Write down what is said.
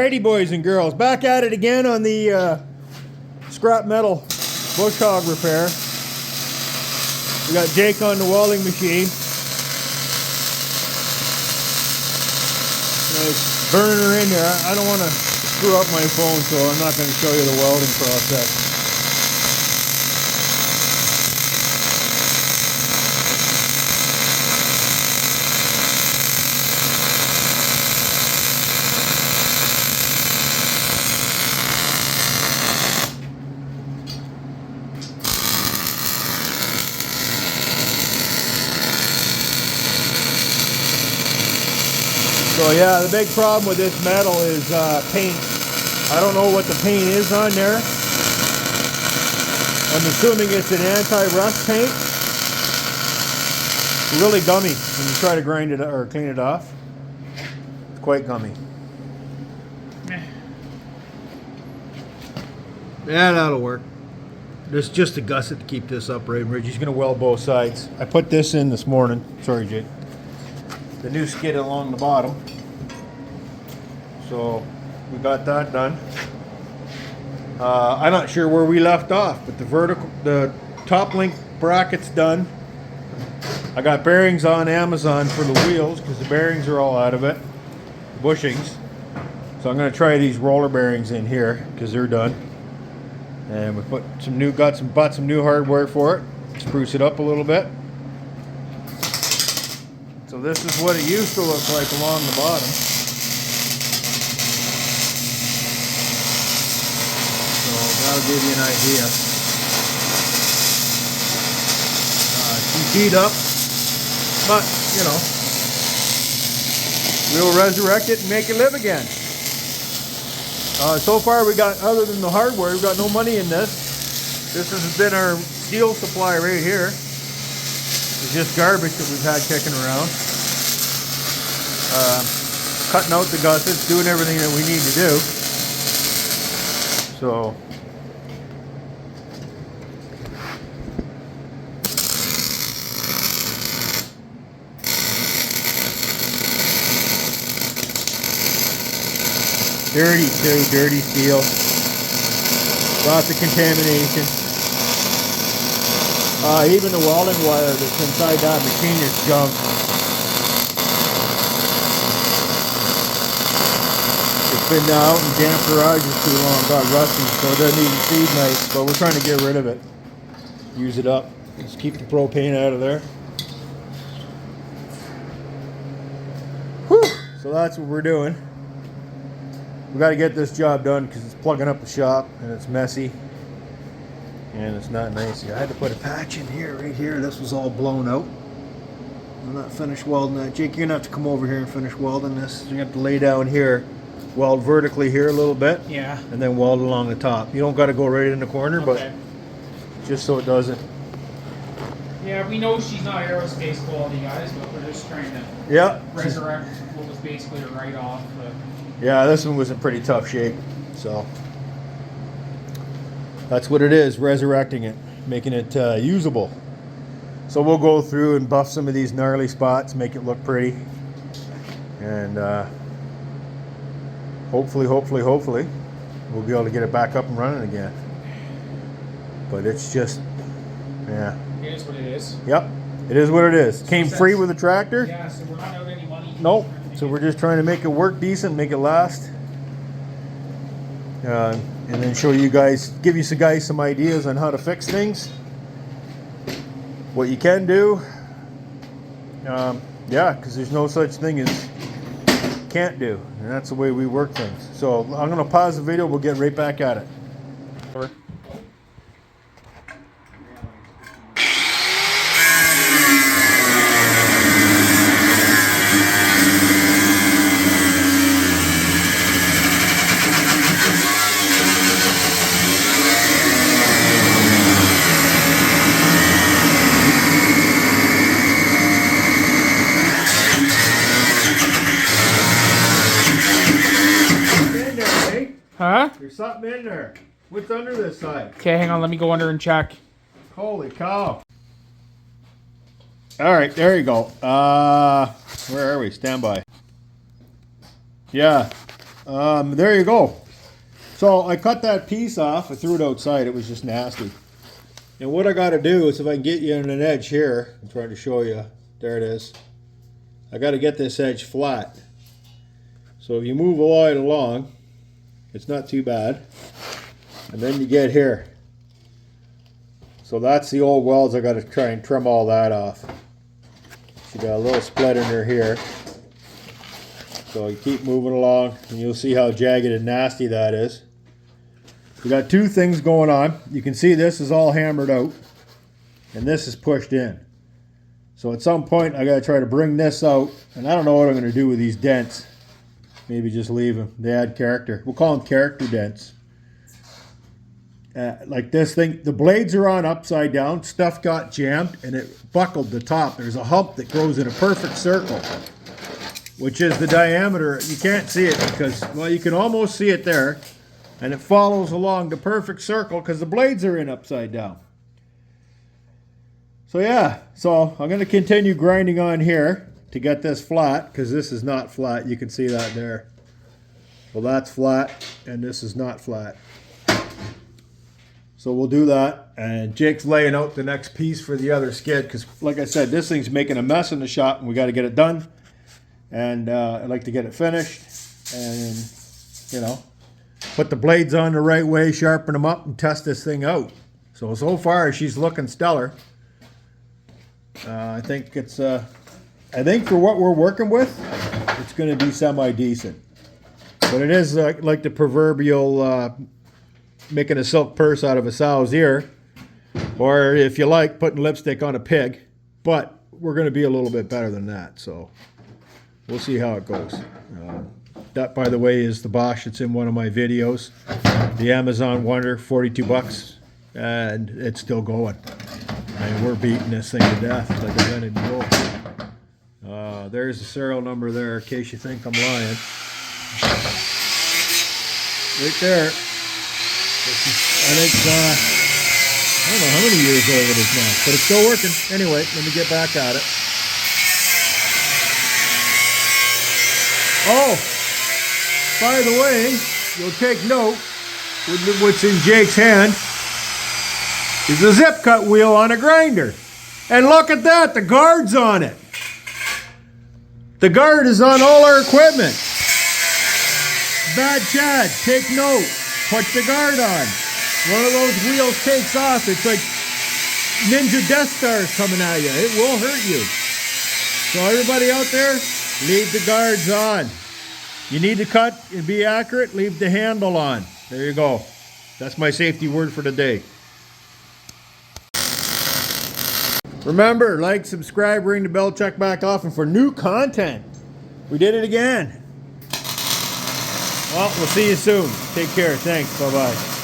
Alrighty, boys and girls, back at it again on the scrap metal bush hog repair. We got Jake on the welding machine. Nice burner in there. I don't want to screw up my phone, so I'm not going to show you the welding process. So yeah, the big problem with this metal is paint. I don't know what the paint is on there. I'm assuming it's an anti-rust paint. It's really gummy when you try to grind it or clean it off. It's quite gummy. Yeah, that'll work. There's just a gusset to keep this upright. Reggie's gonna weld both sides. I put this in this morning. Sorry, Jake. The new skid along the bottom. So we got that done. I'm not sure where we left off, but the top link bracket's done. I got bearings on Amazon for the wheels because the bearings are all out of it, bushings. So I'm going to try these roller bearings in here because they're done. And we bought some new hardware for it, spruce it up a little bit. So this is what it used to look like along the bottom. So that'll give you an idea. It's beat up, but you know, we'll resurrect it and make it live again. So far we got, other than the hardware, we've got no money in this. This has been our steel supply right here. It's just garbage that we've had kicking around. Cutting out the gussets, doing everything that we need to do. So dirty too, dirty steel. Lots of contamination. Even the welding wire that's inside that machine is junk. It's been out in damp garages too long, got rusty, so it doesn't even feed nice, but we're trying to get rid of it. Use it up. Just keep the propane out of there. Whew. So that's what we're doing. We got to get this job done because it's plugging up the shop and it's messy. And it's not nice. I had to put a patch in here, right here. This was all blown out. I'm not finished welding that. Jake, you're going to have to come over here and finish welding this. You're going to have to lay down here, weld vertically here a little bit. Yeah. And then weld along the top. You don't got to go right in the corner, okay, but just so it doesn't. Yeah, we know she's not aerospace quality, guys, but we're just trying to resurrect what was basically a write-off. Yeah, this one was in pretty tough shape, so. That's what it is, resurrecting it, making it usable. So we'll go through and buff some of these gnarly spots, make it look pretty. And hopefully, we'll be able to get it back up and running again. But it's just, yeah. It is what it is. Yep, it is what it is. Came free with a tractor. Yeah, so we're not out any money. Nope, so we're just trying to make it work decent, make it last. And then show you guys, give you some ideas on how to fix things, what you can do. Yeah, because there's no such thing as can't do, and that's the way we work things. So I'm going to pause the video. We'll get right back at it. Huh? There's something in there. What's under this side? Okay, hang on. Let me go under and check. Holy cow. All right, there you go. Where are we? Stand by. Yeah. there you go. So I cut that piece off. I threw it outside. It was just nasty. And what I got to do is, if I can get you on an edge here, I'm trying to show you. There it is. I got to get this edge flat. So if you move a line along, it's not too bad. And then you get here. So that's the old welds. I got to try and trim all that off. You got a little split in her here. So you keep moving along and you'll see how jagged and nasty that is. We got two things going on. You can see this is all hammered out and this is pushed in. So at some point I got to try to bring this out, and I don't know what I'm going to do with these dents. Maybe just leave them. They add character. We'll call them character dents. Like this thing, the blades are on upside down. Stuff got jammed and it buckled the top. There's a hump that goes in a perfect circle, which is the diameter. You can't see it because, well, you can almost see it there. And it follows along the perfect circle because the blades are in upside down. So yeah, so I'm going to continue grinding on here to get this flat, because this is not flat. You can see that there. Well, that's flat and this is not flat. So we'll do that, and Jake's laying out the next piece for the other skid, because like I said, this thing's making a mess in the shop and we got to get it done. And I'd like to get it finished and, you know, put the blades on the right way, sharpen them up, and test this thing out. So far she's looking stellar. I think it's, I think for what we're working with, it's going to be semi-decent. But it is like the proverbial making a silk purse out of a sow's ear, or if you like, putting lipstick on a pig. But we're going to be a little bit better than that, so we'll see how it goes. That, by the way, is the Bosch that's in one of my videos. The Amazon Wonder, 42 bucks, and it's still going. I mean, we're beating this thing to death like a rented bull. There's the serial number there in case you think I'm lying. Right there. I think, I don't know how many years old it is now, but it's still working. Anyway, let me get back at it. Oh, by the way, you'll take note, what's in Jake's hand is a zip cut wheel on a grinder. And look at that, the guard's on it. The guard is on all our equipment. Bad Chad, take note. Put the guard on. One of those wheels takes off. It's like Ninja Death Stars coming at you. It will hurt you. So everybody out there, leave the guards on. You need to cut and be accurate, leave the handle on. There you go. That's my safety word for today. Remember, like, subscribe, ring the bell, check back often for new content. We did it again. Well, we'll see you soon. Take care. Thanks. Bye-bye.